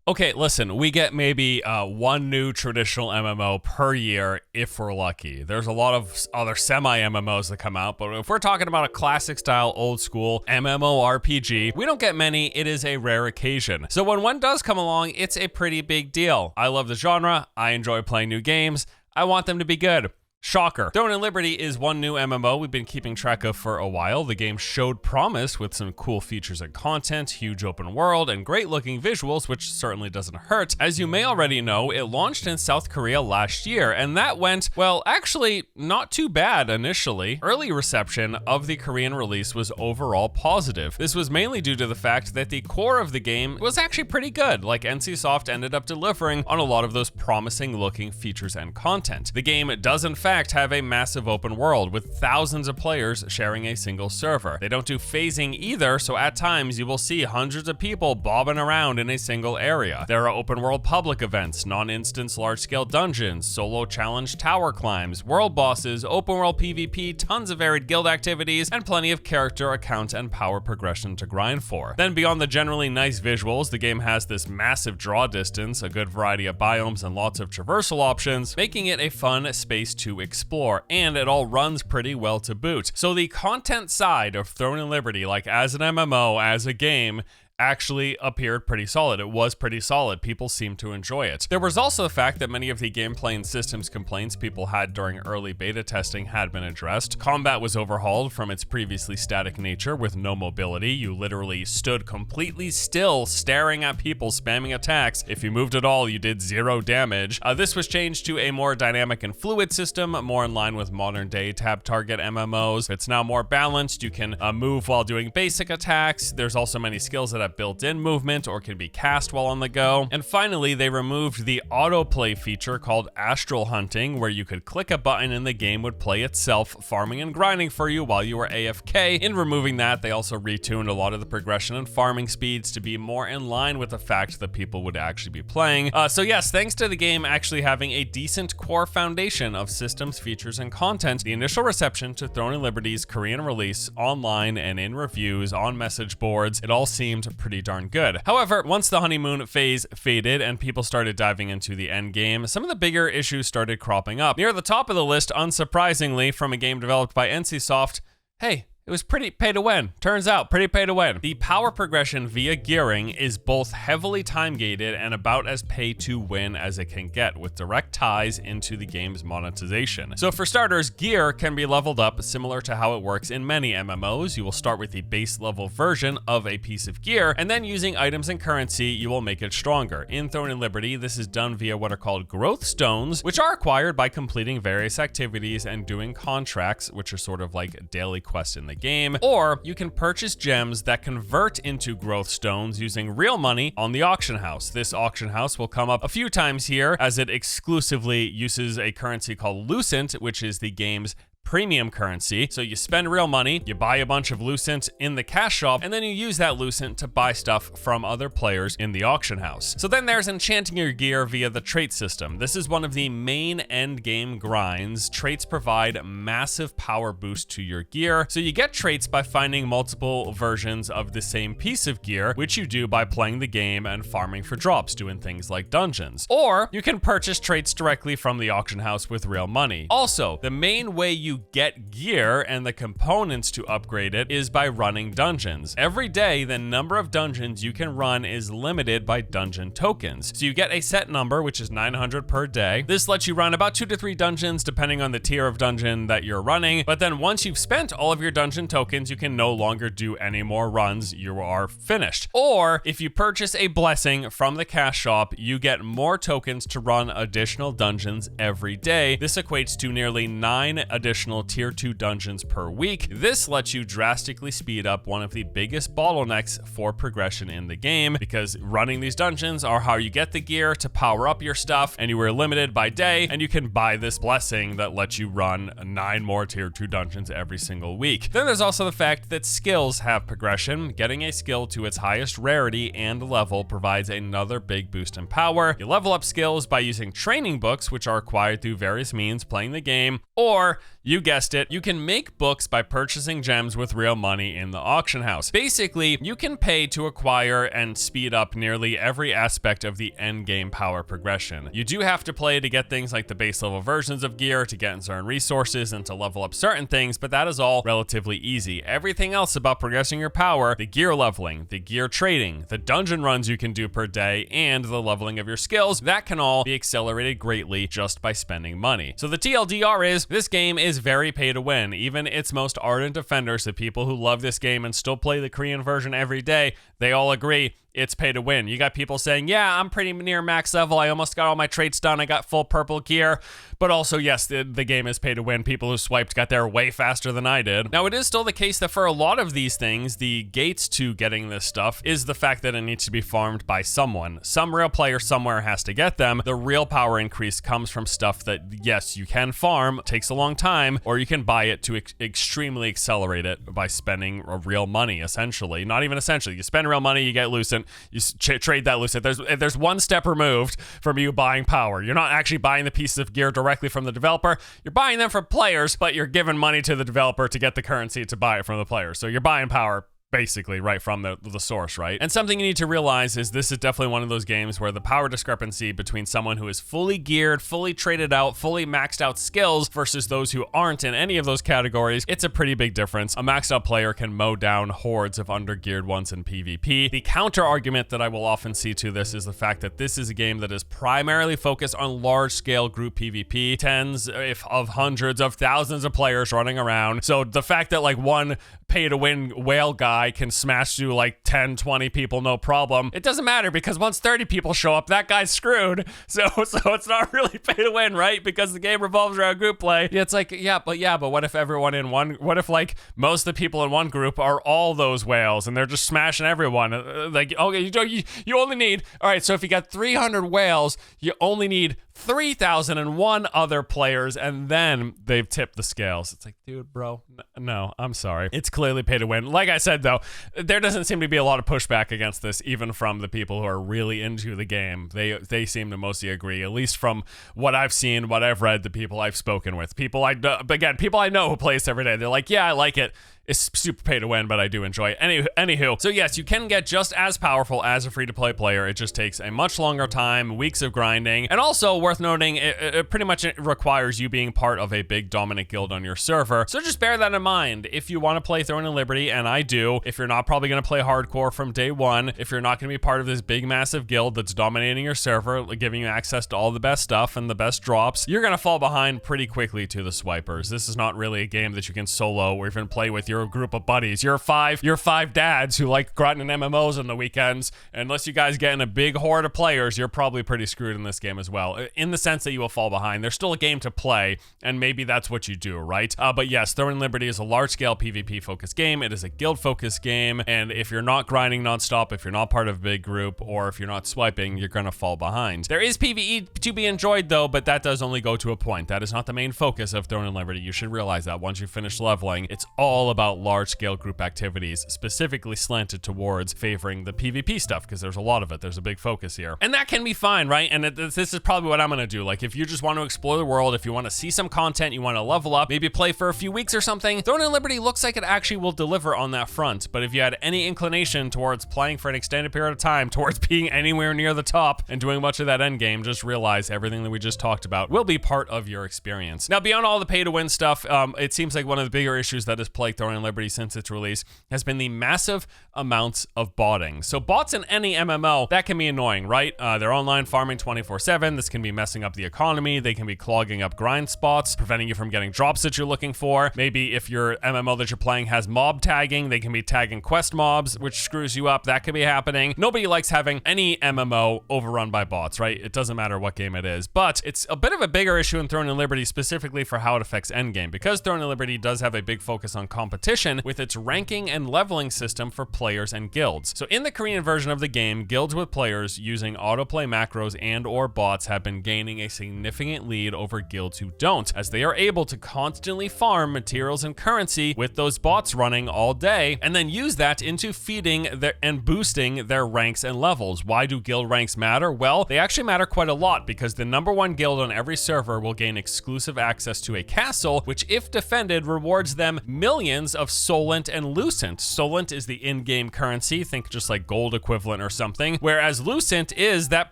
Okay, listen, we get maybe one new traditional MMO per year if we're lucky. There's a lot of other semi-MMOs that come out, but if we're talking about a classic style, old school MMORPG, we don't get many. It is a rare occasion. So when one does come along, it's a pretty big deal. I love the genre. I enjoy playing new games. I want them to be good. Shocker. Throne and Liberty is one new MMO we've been keeping track of for a while. The game showed promise with some cool features and content, huge open world, and great looking visuals, which certainly doesn't hurt. As you may already know, it launched in South Korea last year, and that went, well, actually not too bad initially. Early reception of the Korean release was overall positive. This was mainly due to the fact that the core of the game was actually pretty good. Like, NCSoft ended up delivering on a lot of those promising looking features and content. The game does in fact have a massive open world with thousands of players sharing a single server. They don't do phasing either, so at times you will see hundreds of people bobbing around in a single area. There are open world public events, non-instance large-scale dungeons, solo challenge tower climbs, world bosses, open world PvP, tons of varied guild activities, and plenty of character, account, and power progression to grind for. Then beyond the generally nice visuals, the game has this massive draw distance, a good variety of biomes, and lots of traversal options, making it a fun space to explore, and it all runs pretty well to boot. So the content side of Throne and Liberty, like as an MMO, as a game, actually appeared pretty solid. It was pretty solid. People seemed to enjoy it. There was also the fact that many of the gameplay and systems complaints people had during early beta testing had been addressed. Combat was overhauled from its previously static nature with no mobility. You literally stood completely still staring at people spamming attacks. If you moved at all, you did 0 damage. This was changed to a more dynamic and fluid system, more in line with modern day tab target MMOs. It's now more balanced. You can move while doing basic attacks. There's also many skills that have built-in movement or can be cast while on the go. And finally, they removed the autoplay feature called Astral Hunting, where you could click a button and the game would play itself, farming and grinding for you while you were AFK. In removing that, they also retuned a lot of the progression and farming speeds to be more in line with the fact that people would actually be playing. So yes, thanks to the game actually having a decent core foundation of systems, features, and content, the initial reception to Throne and Liberty's Korean release online and in reviews on message boards, it all seemed pretty darn good. However, once the honeymoon phase faded and people started diving into the end game, some of the bigger issues started cropping up. Near the top of the list, unsurprisingly, from a game developed by NCSoft, hey, it was pretty pay to win. Turns out, pretty pay to win. The power progression via gearing is both heavily time gated and about as pay to win as it can get, with direct ties into the game's monetization. So for starters, gear can be leveled up similar to how it works in many MMOs. You will start with the base level version of a piece of gear, and then using items and currency, you will make it stronger. In Throne and Liberty, this is done via what are called growth stones, which are acquired by completing various activities and doing contracts, which are sort of like daily quests in the game, or you can purchase gems that convert into growth stones using real money on the auction house. This auction house will come up a few times here as it exclusively uses a currency called Lucent, which is the game's premium currency. So you spend real money, you buy a bunch of Lucent in the cash shop, and then you use that Lucent to buy stuff from other players in the auction house. So then there's enchanting your gear via the trait system. This is one of the main end game grinds. Traits provide massive power boost to your gear. So you get traits by finding multiple versions of the same piece of gear, which you do by playing the game and farming for drops, doing things like dungeons. Or you can purchase traits directly from the auction house with real money. Also, the main way you get gear and the components to upgrade it is by running dungeons. Every day, the number of dungeons you can run is limited by dungeon tokens. So you get a set number, which is 900 per day. This lets you run about 2 to 3 dungeons, depending on the tier of dungeon that you're running. But then once you've spent all of your dungeon tokens, you can no longer do any more runs. You are finished. Or if you purchase a blessing from the cash shop, you get more tokens to run additional dungeons every day. This equates to nearly 9 additional tier 2 dungeons per week. This lets you drastically speed up one of the biggest bottlenecks for progression in the game, because running these dungeons are how you get the gear to power up your stuff, and you were limited by day, and you can buy this blessing that lets you run 9 more tier 2 dungeons every single week. Then there's also the fact that skills have progression. Getting a skill to its highest rarity and level provides another big boost in power. You level up skills by using training books, which are acquired through various means playing the game, or you You guessed it, you can make books by purchasing gems with real money in the auction house. Basically, you can pay to acquire and speed up nearly every aspect of the endgame power progression. You do have to play to get things like the base level versions of gear, to get certain resources, and to level up certain things, but that is all relatively easy. Everything else about progressing your power, the gear leveling, the gear trading, the dungeon runs you can do per day, and the leveling of your skills, that can all be accelerated greatly just by spending money. So the TLDR is, this game is very pay to win. Even its most ardent defenders, the people who love this game and still play the Korean version every day, they all agree it's pay to win. You got people saying, yeah, I'm pretty near max level. I almost got all my traits done. I got full purple gear. But also, yes, the game is pay to win. People who swiped got there way faster than I did. Now, it is still the case that for a lot of these things, the gates to getting this stuff is the fact that it needs to be farmed by someone. Some real player somewhere has to get them. The real power increase comes from stuff that, yes, you can farm, takes a long time, or you can buy it to extremely accelerate it by spending real money, essentially. Not even essentially. You spend real money, you get Lucent, you trade that Lucent. There's one step removed from you buying power. You're not actually buying the pieces of gear directly from the developer. You're buying them from players, but you're giving money to the developer to get the currency to buy it from the players. So you're buying power basically right from the source, right? And something you need to realize is this is definitely one of those games where the power discrepancy between someone who is fully geared, fully traded out, fully maxed out skills versus those who aren't in any of those categories, it's a pretty big difference. A maxed out player can mow down hordes of undergeared ones in PvP. The counter argument that I will often see to this is the fact that this is a game that is primarily focused on large scale group PvP, tens if of hundreds of thousands of players running around. So the fact that like one pay to win whale guy can smash through like 10, 20 people, no problem. It doesn't matter because once 30 people show up, that guy's screwed. So it's not really pay to win, right? Because the game revolves around group play. It's like, but what if what if like most of the people in one group are all those whales and they're just smashing everyone? Like, okay, you only need, all right, so if you got 300 whales, you only need 3,001 other players, and then they've tipped the scales. It's like, dude, bro, no, I'm sorry. It's clearly pay to win. Like I said, though, there doesn't seem to be a lot of pushback against this, even from the people who are really into the game. They seem to mostly agree, at least from what I've seen, what I've read, the people I've spoken with. People I know who play this every day. They're like, yeah, I like it. It's super pay to win, but I do enjoy it. Anywho, so yes, you can get just as powerful as a free-to-play player. It just takes a much longer time, weeks of grinding, and also worth noting, it pretty much requires you being part of a big dominant guild on your server. So just bear that in mind. If you want to play Throne and Liberty, and I do, if you're not probably going to play hardcore from day one, if you're not going to be part of this big massive guild that's dominating your server, giving you access to all the best stuff and the best drops, you're going to fall behind pretty quickly to the swipers. This is not really a game that you can solo or even play with your group of buddies. You're five dads who like grinding MMOs on the weekends. Unless you guys get in a big horde of players, you're probably pretty screwed in this game as well, in the sense that you will fall behind. There's still a game to play, and maybe that's what you do, right? But yes, Throne and Liberty is a large-scale PvP focused game. It is a guild focused game, and if you're not grinding nonstop, if you're not part of a big group, or if you're not swiping, you're gonna fall behind. There is PvE to be enjoyed though, but that does only go to a point. That is not the main focus of Throne and Liberty. You should realize that once you finish leveling, it's all about large-scale group activities, specifically slanted towards favoring the PvP stuff, because there's a lot of it. There's a big focus here. And that can be fine, right? And this is probably what I'm gonna do. Like, if you just want to explore the world, if you want to see some content, you want to level up, maybe play for a few weeks or something, Throne and Liberty looks like it actually will deliver on that front. But if you had any inclination towards playing for an extended period of time, towards being anywhere near the top and doing much of that end game, just realize everything that we just talked about will be part of your experience. Now, beyond all the pay-to-win stuff, it seems like one of the bigger issues that has plagued Throne and Liberty since its release has been the massive amounts of botting. So bots in any MMO, that can be annoying, right? They're online farming 24/7. This can be messing up the economy. They can be clogging up grind spots, preventing you from getting drops that you're looking for. Maybe if your MMO that you're playing has mob tagging, they can be tagging quest mobs, which screws you up. That could be happening. Nobody likes having any MMO overrun by bots, right? It doesn't matter what game it is, but it's a bit of a bigger issue in Throne and Liberty, specifically for how it affects endgame, because Throne and Liberty does have a big focus on competition. competition with its ranking and leveling system for players and guilds. So in the Korean version of the game, guilds with players using autoplay macros and or bots have been gaining a significant lead over guilds who don't, as they are able to constantly farm materials and currency with those bots running all day, and then use that into feeding and boosting their ranks and levels. Why do guild ranks matter? Well, they actually matter quite a lot, because the #1 guild on every server will gain exclusive access to a castle, which if defended rewards them millions of Solent and Lucent. Solent is the in-game currency, think just like gold equivalent or something, whereas Lucent is that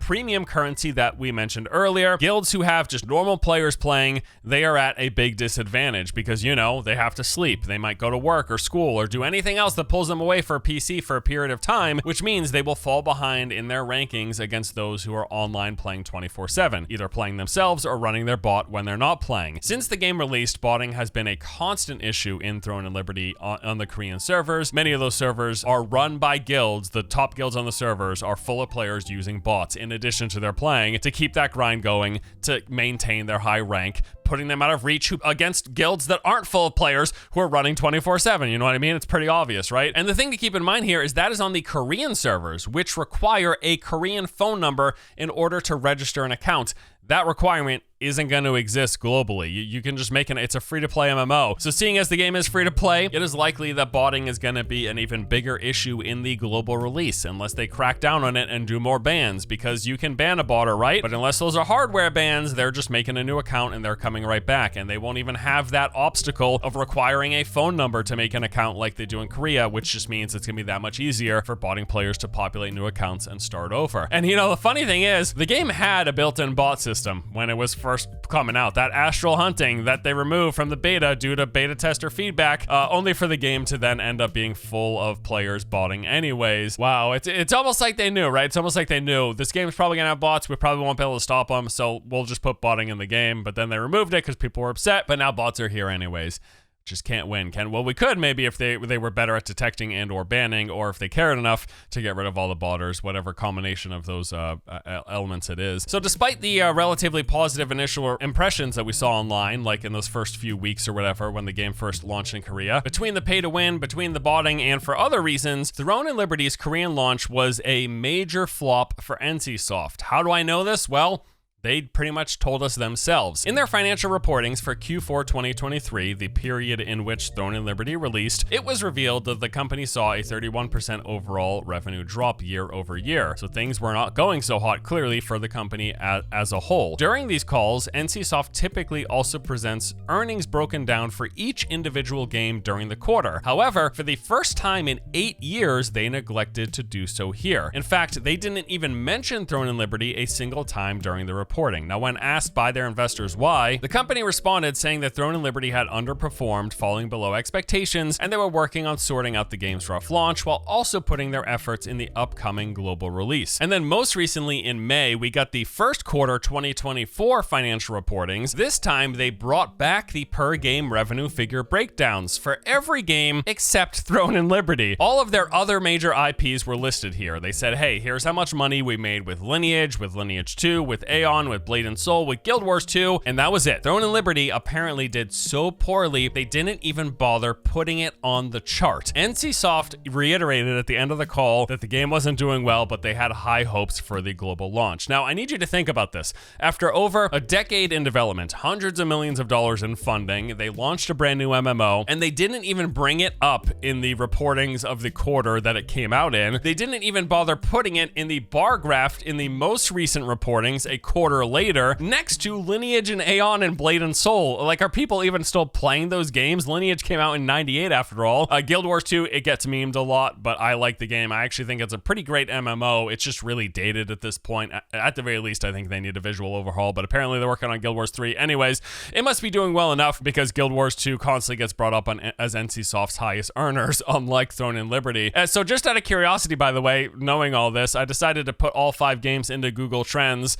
premium currency that we mentioned earlier. Guilds who have just normal players playing, they are at a big disadvantage because, you know, they have to sleep. They might go to work or school or do anything else that pulls them away for a PC for a period of time, which means they will fall behind in their rankings against those who are online playing 24/7, either playing themselves or running their bot when they're not playing. Since the game released, botting has been a constant issue in Throne and Liberty on the Korean servers. Many of those servers are run by guilds. The top guilds on the servers are full of players using bots in addition to their playing to keep that grind going, to maintain their high rank, putting them out of reach against guilds that aren't full of players who are running 24/7. You know what I mean? It's pretty obvious, right? And the thing to keep in mind here is that is on the Korean servers, which require a Korean phone number in order to register an account. That requirement isn't going to exist globally. You can just make it's a free-to-play MMO. So seeing as the game is free-to-play, it is likely that botting is going to be an even bigger issue in the global release, unless they crack down on it and do more bans, because you can ban a botter, right? But unless those are hardware bans, they're just making a new account and they're coming right back, and they won't even have that obstacle of requiring a phone number to make an account like they do in Korea, which just means it's going to be that much easier for botting players to populate new accounts and start over. And you know, the funny thing is, the game had a built-in bot system when it was first coming out. That astral hunting that they removed from the beta due to beta tester feedback, only for the game to then end up being full of players botting anyways. Wow, it's almost like they knew, right? It's almost like they knew this game is probably gonna have bots. We probably won't be able to stop them, so we'll just put botting in the game. But then they removed it because people were upset, but now bots are here anyways. Just can't win. Well, we could maybe if they were better at detecting and or banning, or if they cared enough to get rid of all the botters, whatever combination of those elements it is. So despite the relatively positive initial impressions that we saw online, like in those first few weeks or whatever when the game first launched in Korea, between the pay to win, between the botting, and for other reasons, Throne and Liberty's Korean launch was a major flop for NCSoft. How do I know this? Well, they pretty much told us themselves. In their financial reportings for Q4 2023, the period in which Throne and Liberty released, it was revealed that the company saw a 31% overall revenue drop year over year. So things were not going so hot, clearly, for the company as a whole. During these calls, NCSoft typically also presents earnings broken down for each individual game during the quarter. However, for the first time in 8 years, they neglected to do so here. In fact, they didn't even mention Throne and Liberty a single time during the report. Now, when asked by their investors why, the company responded saying that Throne and Liberty had underperformed, falling below expectations, and they were working on sorting out the game's rough launch while also putting their efforts in the upcoming global release. And then most recently in May, we got the first quarter 2024 financial reportings. This time, they brought back the per game revenue figure breakdowns for every game except Throne and Liberty. All of their other major IPs were listed here. They said, hey, here's how much money we made with Lineage 2, with Aeon, with Blade and Soul, with Guild Wars 2, and that was it. Throne and Liberty apparently did so poorly, they didn't even bother putting it on the chart. NCSoft reiterated at the end of the call that the game wasn't doing well, but they had high hopes for the global launch. Now, I need you to think about this. After over a decade in development, hundreds of millions of dollars in funding, they launched a brand new MMO, and they didn't even bring it up in the reportings of the quarter that it came out in. They didn't even bother putting it in the bar graph in the most recent reportings a quarter later, next to Lineage and Aeon and Blade and Soul. Like, are people even still playing those games? Lineage came out in 98 after all. Guild Wars 2, it gets memed a lot, but I like the game. I actually think it's a pretty great MMO. It's just really dated at this point. At the very least, I think they need a visual overhaul, but apparently they're working on Guild Wars 3. Anyways, it must be doing well enough because Guild Wars 2 constantly gets brought up as NCSoft's highest earners, unlike Throne and Liberty. So just out of curiosity, by the way, knowing all this, I decided to put all 5 games into Google Trends.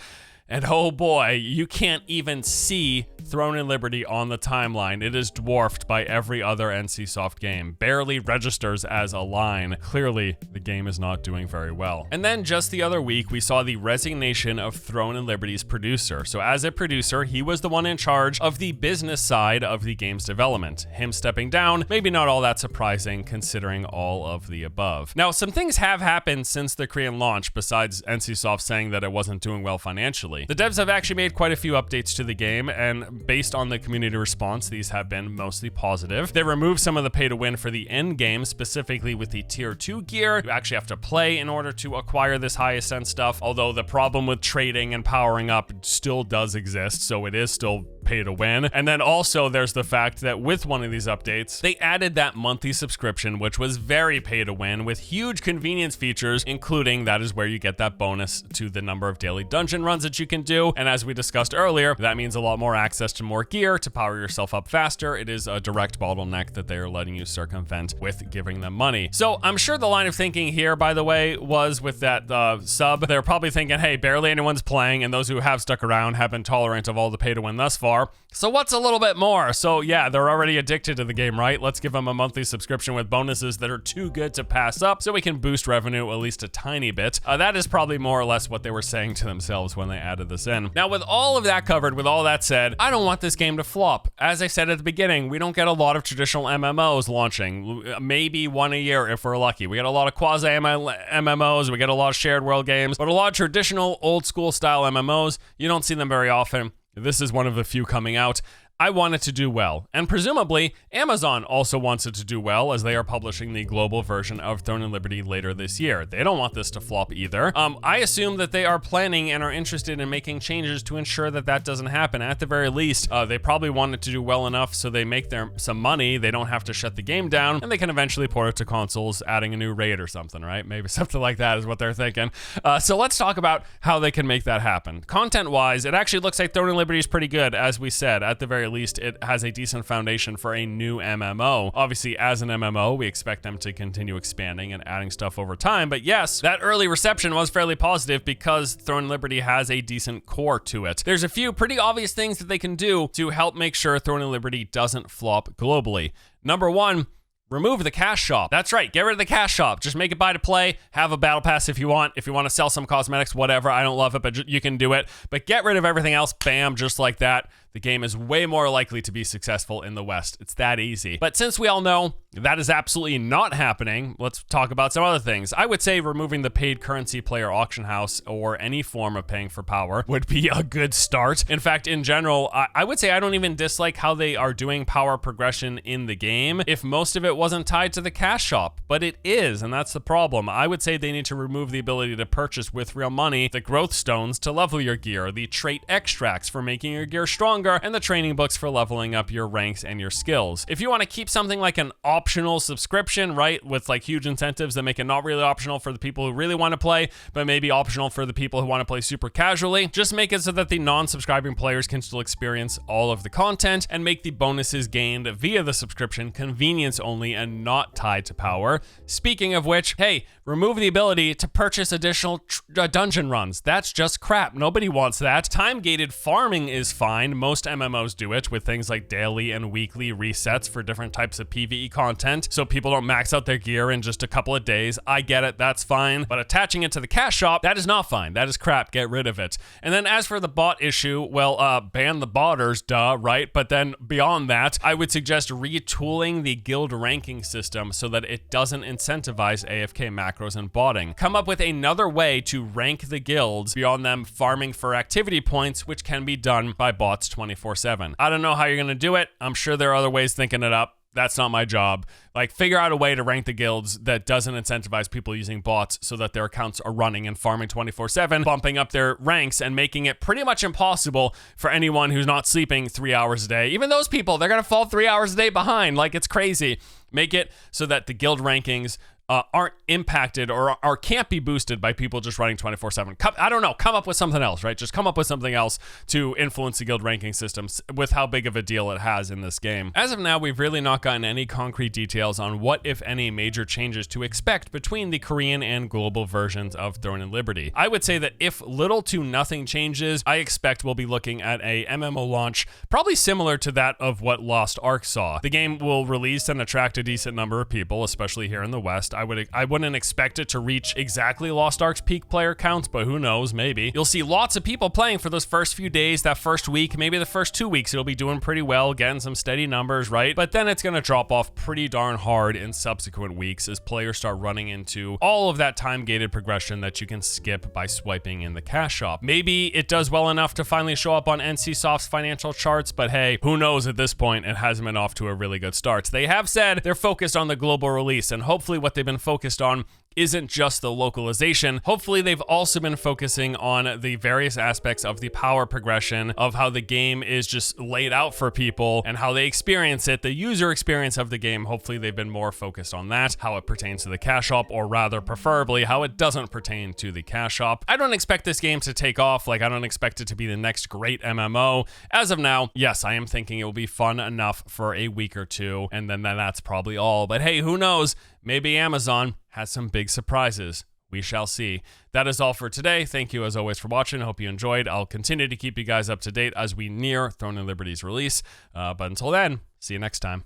And oh boy, you can't even see Throne and Liberty on the timeline. It is dwarfed by every other NCSoft game. Barely registers as a line. Clearly, the game is not doing very well. And then just the other week, we saw the resignation of Throne and Liberty's producer. So as a producer, he was the one in charge of the business side of the game's development. Him stepping down, maybe not all that surprising considering all of the above. Now, some things have happened since the Korean launch, besides NCSoft saying that it wasn't doing well financially. The devs have actually made quite a few updates to the game, and based on the community response, these have been mostly positive. They removed some of the pay to win for the end game, specifically with the tier 2 gear. You actually have to play in order to acquire this high ascent stuff, although the problem with trading and powering up still does exist, so it is still pay to win. And then also there's the fact that with one of these updates, they added that monthly subscription, which was very pay to win with huge convenience features, including that is where you get that bonus to the number of daily dungeon runs that you can do. And as we discussed earlier, that means a lot more access to more gear to power yourself up faster. It is a direct bottleneck that they are letting you circumvent with giving them money. So I'm sure the line of thinking here, by the way, was with that sub, they're probably thinking, hey, barely anyone's playing, and those who have stuck around have been tolerant of all the pay to win thus far. So what's a little bit more? So yeah, they're already addicted to the game, right? Let's give them a monthly subscription with bonuses that are too good to pass up so we can boost revenue at least a tiny bit. That is probably more or less what they were saying to themselves when they added this in. Now, with all of that covered, with all that said, I don't want this game to flop. As I said at the beginning, we don't get a lot of traditional MMOs launching. Maybe one a year if we're lucky. We get a lot of quasi MMOs, we get a lot of shared world games, but a lot of traditional old school style MMOs, you don't see them very often. This is one of the few coming out. I want it to do well, and presumably Amazon also wants it to do well as they are publishing the global version of Throne and Liberty later this year. They don't want this to flop either. I assume that they are planning and are interested in making changes to ensure that that doesn't happen. At the very least, they probably want it to do well enough so they make some money, they don't have to shut the game down, and they can eventually port it to consoles, adding a new raid or something, right? Maybe something like that is what they're thinking. So let's talk about how they can make that happen. Content-wise, it actually looks like Throne and Liberty is pretty good, as we said. At the very least, it has a decent foundation for a new MMO. Obviously, as an MMO, we expect them to continue expanding and adding stuff over time. But yes, that early reception was fairly positive because Throne and Liberty has a decent core to it. There's a few pretty obvious things that they can do to help make sure Throne and Liberty doesn't flop globally. Number one, remove the cash shop. That's right, get rid of the cash shop. Just make it buy to play, have a battle pass if you want. If you want to sell some cosmetics, whatever, I don't love it, but you can do it. But get rid of everything else, bam, just like that. The game is way more likely to be successful in the West. It's that easy. But since we all know that is absolutely not happening, let's talk about some other things. I would say removing the paid currency player auction house or any form of paying for power would be a good start. In fact, in general, I would say I don't even dislike how they are doing power progression in the game if most of it wasn't tied to the cash shop, but it is, and that's the problem. I would say they need to remove the ability to purchase with real money the growth stones to level your gear, the trait extracts for making your gear stronger, and the training books for leveling up your ranks and your skills. If you want to keep something like an optional subscription, right, with like huge incentives that make it not really optional for the people who really want to play, but maybe optional for the people who want to play super casually, just make it so that the non-subscribing players can still experience all of the content and make the bonuses gained via the subscription convenience only and not tied to power. Speaking of which, hey, remove the ability to purchase additional dungeon runs. That's just crap. Nobody wants that. Time-gated farming is fine. Most MMOs do it with things like daily and weekly resets for different types of PvE content, so people don't max out their gear in just a couple of days. I get it, that's fine. But attaching it to the cash shop, that is not fine. That is crap. Get rid of it. And then as for the bot issue, well, ban the botters, duh, right? But then beyond that, I would suggest retooling the guild ranking system so that it doesn't incentivize AFK macros and botting. Come up with another way to rank the guilds beyond them farming for activity points, which can be done by bots 24/7. I don't know how you're gonna do it. I'm sure there are other ways thinking it up. That's not my job. Like, figure out a way to rank the guilds that doesn't incentivize people using bots so that their accounts are running and farming 24/7, bumping up their ranks and making it pretty much impossible for anyone who's not sleeping 3 hours a day. Even those people, they're gonna fall 3 hours a day behind. Like, it's crazy. Make it so that the guild rankings aren't impacted or can't be boosted by people just running 24/7. I don't know. Come up with something else, right? Just come up with something else to influence the guild ranking systems with how big of a deal it has in this game. As of now, we've really not gotten any concrete details on what, if any, major changes to expect between the Korean and global versions of Throne and Liberty. I would say that if little to nothing changes, I expect we'll be looking at a MMO launch probably similar to that of what Lost Ark saw. The game will release and attract a decent number of people, especially here in the West. I wouldn't expect it to reach exactly Lost Ark's peak player counts, but who knows, maybe. You'll see lots of people playing for those first few days, that first week, maybe the first 2 weeks, it'll be doing pretty well, getting some steady numbers, right? But then it's gonna drop off pretty darn hard in subsequent weeks as players start running into all of that time-gated progression that you can skip by swiping in the cash shop. Maybe it does well enough to finally show up on NCSoft's financial charts, but hey, who knows at this point? It hasn't been off to a really good start. They have said they're focused on the global release, and hopefully what they've been focused on isn't just the localization. Hopefully they've also been focusing on the various aspects of the power progression of how the game is just laid out for people and how they experience it, the user experience of the game. Hopefully they've been more focused on that, how it pertains to the cash shop, or rather preferably how it doesn't pertain to the cash shop. I don't expect this game to take off. Like, I don't expect it to be the next great MMO. As of now, yes, I am thinking it will be fun enough for a week or two, and then that's probably all. But hey, who knows? Maybe Amazon has some big surprises. We shall see. That is all for today. Thank you as always for watching. I hope you enjoyed. I'll continue to keep you guys up to date as we near Throne and Liberty's release. But until then, see you next time.